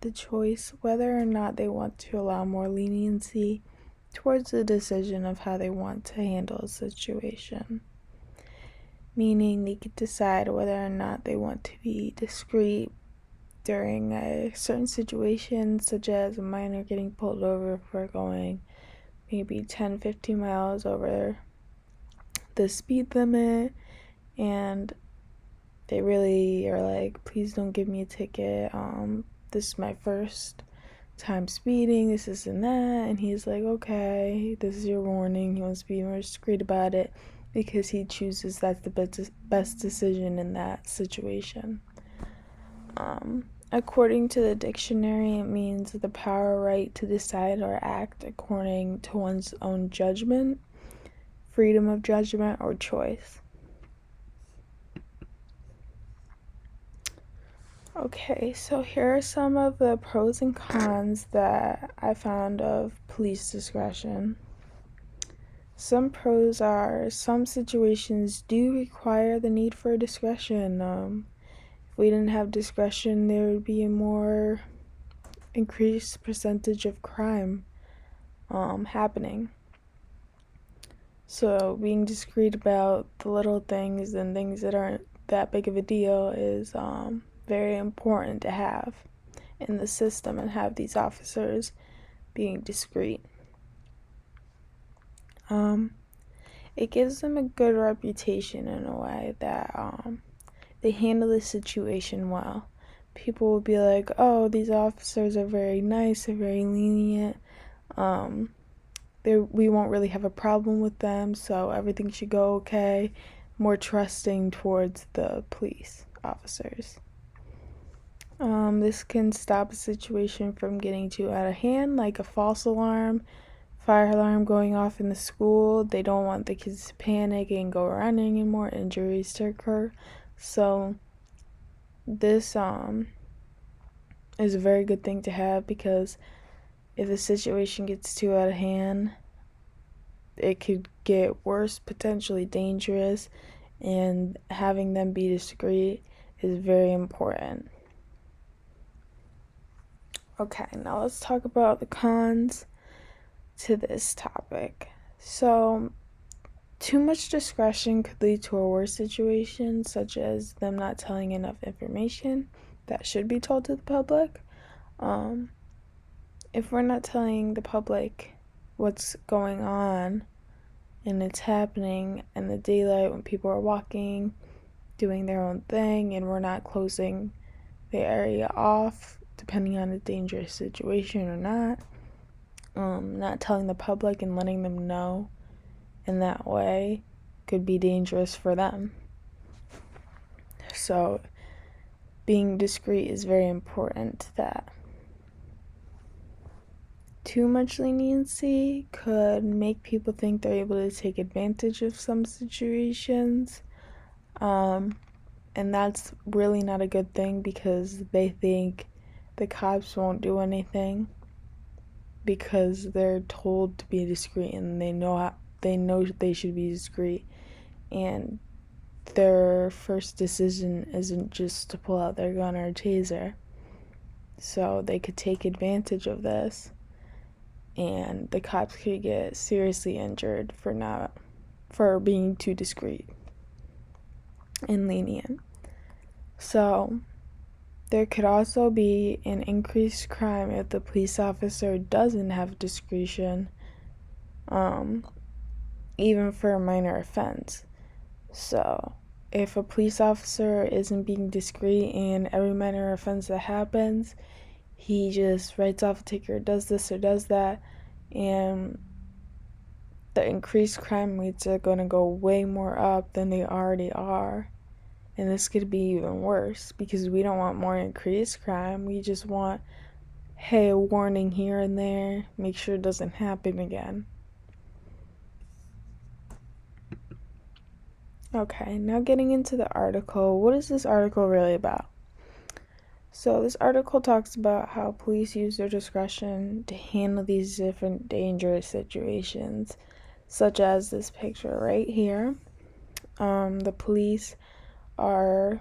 the choice whether or not they want to allow more leniency towards the decision of how they want to handle a situation. Meaning they could decide whether or not they want to be discreet during a certain situation, such as a minor getting pulled over for going maybe 10-15 miles over the speed limit, and they really are like, please don't give me a ticket, this is my first time speeding, this and that, and he's like, okay, this is your warning. He wants to be more discreet about it because he chooses that's the best decision in that situation. According to the dictionary, it means the power or right to decide or act according to one's own judgment, freedom of judgment, or choice. Okay, so here are some of the pros and cons that I found of police discretion. Some pros are some situations do require the need for discretion. If we didn't have discretion, there would be a more increased percentage of crime happening. So being discreet about the little things and things that aren't that big of a deal is very important to have in the system, and have these officers being discreet. It gives them a good reputation in a way that they handle the situation well. People will be like, oh, these officers are very nice, they're very lenient, we won't really have a problem with them, so everything should go okay. More trusting towards the police officers. This can stop a situation from getting too out of hand, like a false alarm, fire alarm going off in the school. They don't want the kids to panic and go running and more injuries to occur. So this is a very good thing to have, because if the situation gets too out of hand, it could get worse, potentially dangerous, and having them be discreet is very important. Okay, now let's talk about the cons to this topic. So, too much discretion could lead to a worse situation, such as them not telling enough information that should be told to the public. If we're not telling the public what's going on and it's happening in the daylight when people are walking, doing their own thing, and we're not closing the area off depending on a dangerous situation or not telling the public and letting them know in that way could be dangerous for them. So being discreet is very important to that. Too much leniency could make people think they're able to take advantage of some situations, and that's really not a good thing, because they think the cops won't do anything because they're told to be discreet, and they know they should be discreet, and their first decision isn't just to pull out their gun or taser. So they could take advantage of this, and the cops could get seriously injured for being too discreet and lenient. So there could also be an increased crime if the police officer doesn't have discretion, even for a minor offense. So if a police officer isn't being discreet in every minor offense that happens, he just writes off a ticket or does this or does that, and the increased crime rates are going to go way more up than they already are. And this could be even worse, because we don't want more increased crime. We just want, hey, a warning here and there, make sure it doesn't happen again. Okay, now getting into the article. What is this article really about? So this article talks about how police use their discretion to handle these different dangerous situations, such as this picture right here. The police are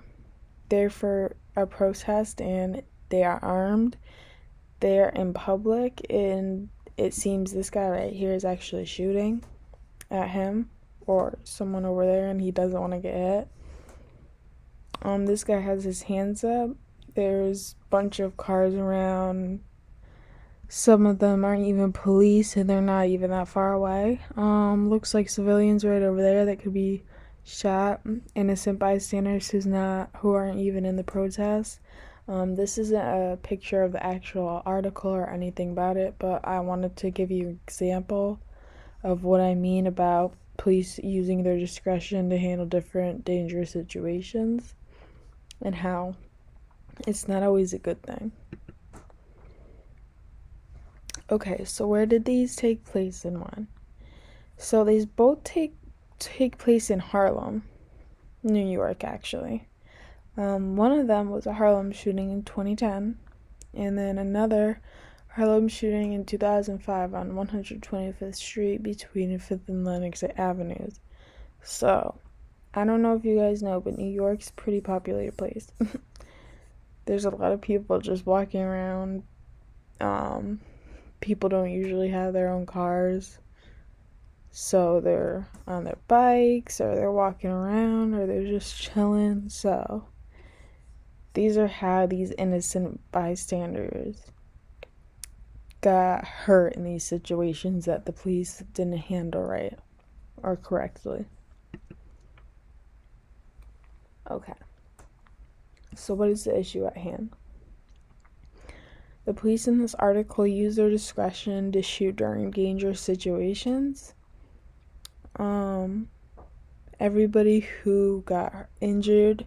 there for a protest, and they are armed, they're in public, and it seems this guy right here is actually shooting at him or someone over there, and he doesn't want to get hit. This guy has his hands up. There's a bunch of cars around. Some of them aren't even police, and they're not even that far away. Looks like civilians right over there that could be shot. Innocent bystanders who aren't even in the protest. This isn't a picture of the actual article or anything about it, but I wanted to give you an example of what I mean about police using their discretion to handle different dangerous situations and how it's not always a good thing. Okay, so where did these take place and when? So these both take place in Harlem, New York, actually. One of them was a Harlem shooting in 2010, and then another Harlem shooting in 2005 on 125th Street between 5th and Lenox Avenues. So, I don't know if you guys know, but New York's a pretty populated place. There's a lot of people just walking around. People don't usually have their own cars. So they're on their bikes, or they're walking around, or they're just chilling. So these are how these innocent bystanders got hurt in these situations that the police didn't handle right or correctly. Okay. So what is the issue at hand? The police in this article use their discretion to shoot during dangerous situations. Everybody who got injured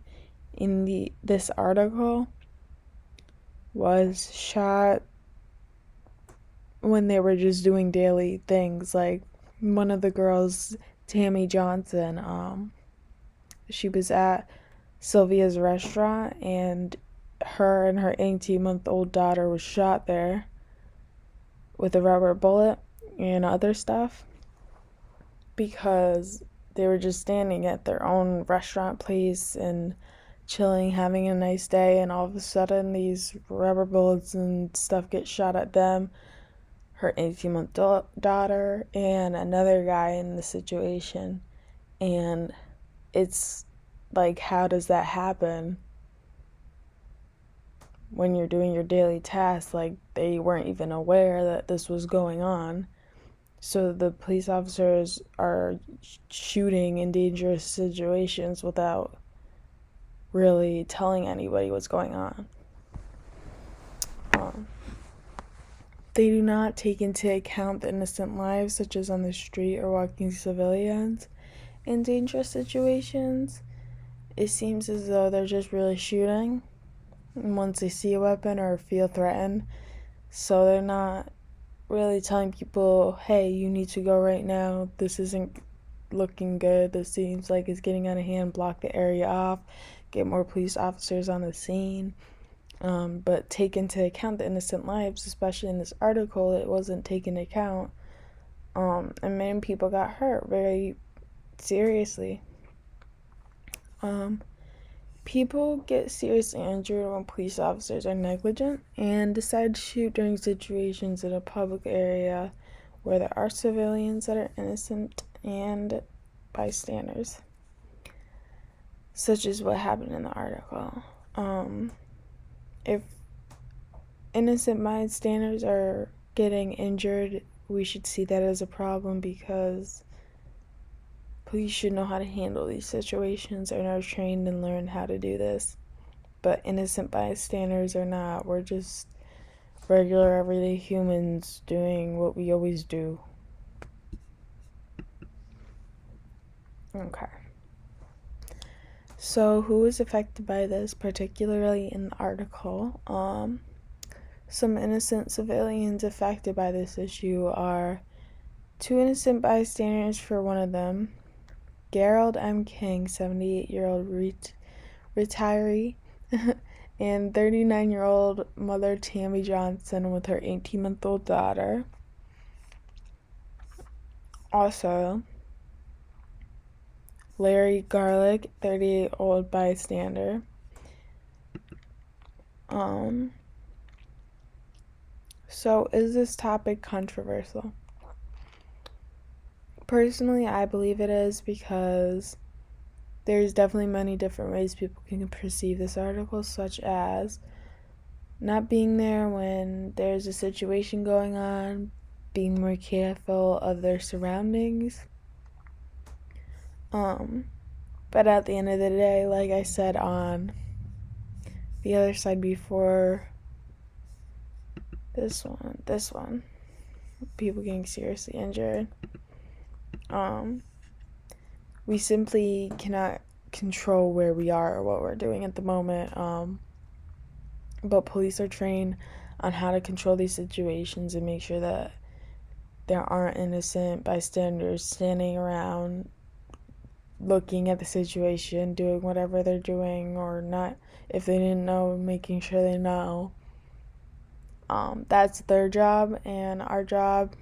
in this article was shot when they were just doing daily things. Like one of the girls, Tammy Johnson, she was at Sylvia's restaurant, and her 18-month-old daughter was shot there with a rubber bullet and other stuff because they were just standing at their own restaurant place and chilling, having a nice day, and all of a sudden these rubber bullets and stuff get shot at them, her 18-month daughter, and another guy in the situation. And it's like, how does that happen when you're doing your daily tasks? Like, they weren't even aware that this was going on. So the police officers are shooting in dangerous situations without really telling anybody what's going on. They do not take into account the innocent lives, such as on the street or walking civilians, in dangerous situations. It seems as though they're just really shooting once they see a weapon or feel threatened. So they're not really telling people, hey, you need to go right now. This isn't looking good. This seems like it's getting out of hand. Block the area off. Get more police officers on the scene. But take into account the innocent lives, especially in this article. It wasn't taken into account. And many people got hurt very seriously. People get seriously injured when police officers are negligent and decide to shoot during situations in a public area where there are civilians that are innocent and bystanders, such as what happened in the article. If innocent bystanders are getting injured, we should see that as a problem, because police should know how to handle these situations and are trained and learn how to do this. But innocent bystanders are not. We're just regular, everyday humans doing what we always do. Okay. So who was affected by this, particularly in the article? Some innocent civilians affected by this issue are 2 innocent bystanders for one of them, Gerald M. King, 78-year-old retiree, and 39-year-old mother Tammy Johnson with her 18-month-old daughter. Also, Larry Garlick, 38-year-old bystander. So, is this topic controversial? Personally, I believe it is because there's definitely many different ways people can perceive this article, such as not being there when there's a situation going on, being more careful of their surroundings. But at the end of the day, like I said on the other side before, this one, people getting seriously injured. We simply cannot control where we are or what we're doing at the moment. But police are trained on how to control these situations and make sure that there aren't innocent bystanders standing around looking at the situation, doing whatever they're doing, or not. If they didn't know, making sure they know. That's their job, and our job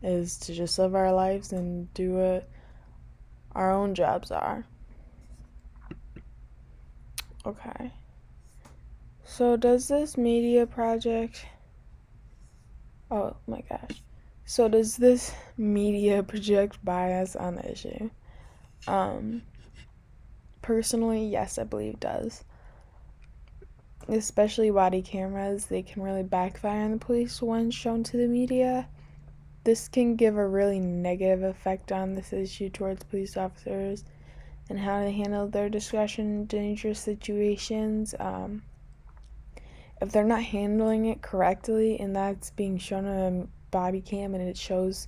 is to just live our lives and do what our own jobs are. Okay. So does this media project... Oh my gosh. So does this media project bias on the issue? Personally, yes, I believe it does. Especially body cameras, they can really backfire on the police when shown to the media. This can give a really negative effect on this issue towards police officers and how they handle their discretion in dangerous situations. If they're not handling it correctly and that's being shown on a body cam and it shows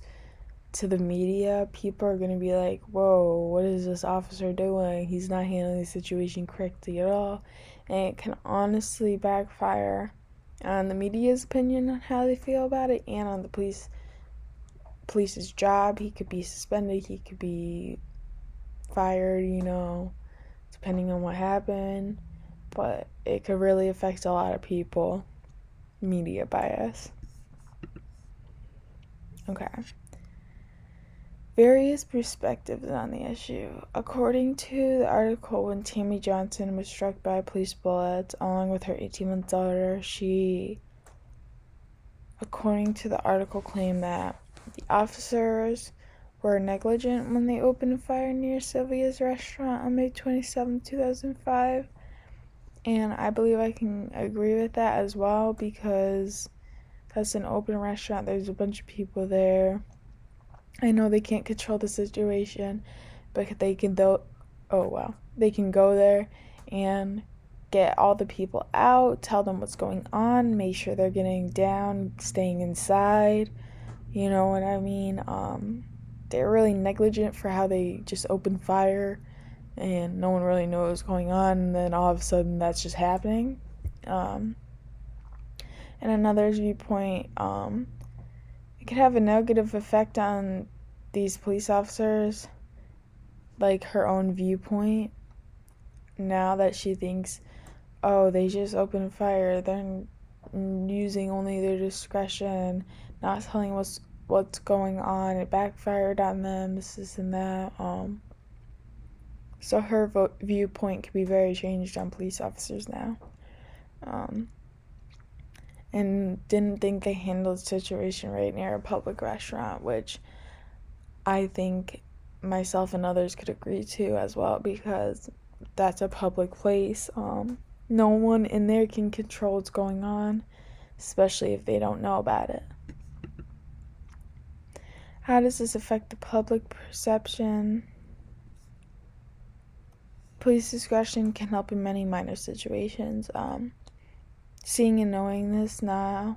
to the media, people are going to be like, whoa, what is this officer doing? He's not handling the situation correctly at all. And it can honestly backfire on the media's opinion on how they feel about it and on the police's job. He could be suspended, he could be fired, depending on what happened. But it could really affect a lot of people. Media bias. Okay. Various perspectives on the issue. According to the article, when Tammy Johnson was struck by a police bullet along with her 18-month daughter, she, according to the article, claimed that the officers were negligent when they opened fire near Sylvia's restaurant on May 27, 2005. And I believe I can agree with that as well because that's an open restaurant. There's a bunch of people there. I know they can't control the situation, but they can they can go there and get all the people out, tell them what's going on, make sure they're getting down, staying inside. You know what I mean? They're really negligent for how they just opened fire and no one really knows what's going on, and then all of a sudden that's just happening. And another viewpoint, it could have a negative effect on these police officers, like her own viewpoint. Now that she thinks, oh, they just opened fire, they're using only their discretion, not telling what's going on, it backfired on them, this and that. So her viewpoint could be very changed on police officers now. And didn't think they handled the situation right near a public restaurant, which I think myself and others could agree to as well, because that's a public place. No one in there can control what's going on, especially if they don't know about it. How does this affect the public perception? Police discretion can help in many minor situations. Seeing and knowing this now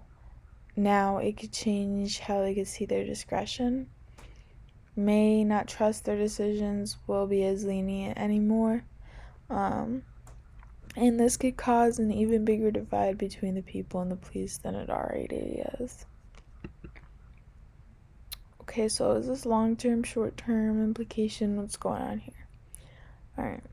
it could change how they could see their discretion. May not trust their decisions, will be as lenient anymore. And this could cause an even bigger divide between the people and the police than it already is. Okay, so is this long-term, short-term implication? What's going on here? Alright.